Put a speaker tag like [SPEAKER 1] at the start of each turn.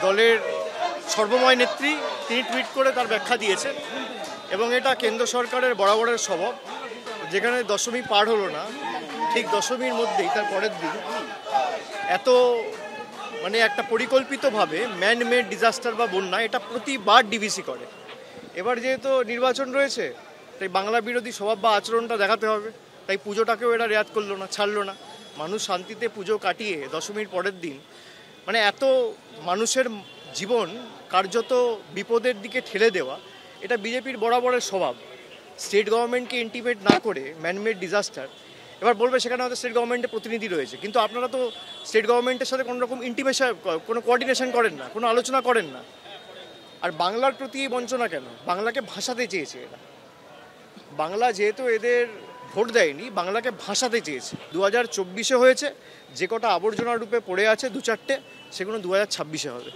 [SPEAKER 1] দলের সর্বময় নেত্রী তিনি টুইট করে তার ব্যাখ্যা দিয়েছেন এবং এটা কেন্দ্র সরকারের বরাবরের স্বভাব। যেখানে দশমী পার হলো না, ঠিক দশমীর মধ্যেই তার পরের দিন এত একটা পরিকল্পিতভাবে ম্যান মেড ডিজাস্টার বা বন্যা এটা প্রতিবার ডিভিসি করে। এবার যেহেতু নির্বাচন রয়েছে, তাই বাংলা বিরোধী স্বভাব বা আচরণটা দেখাতে হবে, তাই পুজোটাকেও এরা রেয়াত করলো না, ছাড়লো না। মানুষ শান্তিতে পুজো কাটিয়ে দশমীর পরের দিন এত মানুষের জীবন কার্যত বিপদের দিকে ঠেলে দেওয়া, এটা বিজেপির বরাবরের স্বভাব। স্টেট গভর্নমেন্টকে ইন্টিমেট না করে ম্যানমেড ডিজাস্টার, এবার বলবে সেখানে হয়তো স্টেট গভর্নমেন্টের প্রতিনিধি রয়েছে, কিন্তু আপনারা তো স্টেট গভর্নমেন্টের সাথে কোনো রকম ইন্টিমেশন, কোনো কোঅর্ডিনেশন করেন না, কোনো আলোচনা করেন না। আর বাংলার প্রতি এই বঞ্চনা কেন? বাংলাকে ভাষাতে চেয়েছে এরা। বাংলা যেহেতু এদের ভোট দেয়নি, বাংলাকে ভাষাতে চেয়েছে। 2024-এ হয়েছে, যে কটা আবর্জনা রূপে পড়ে আছে 2-4টে, সেগুলো 2026-এ হবে।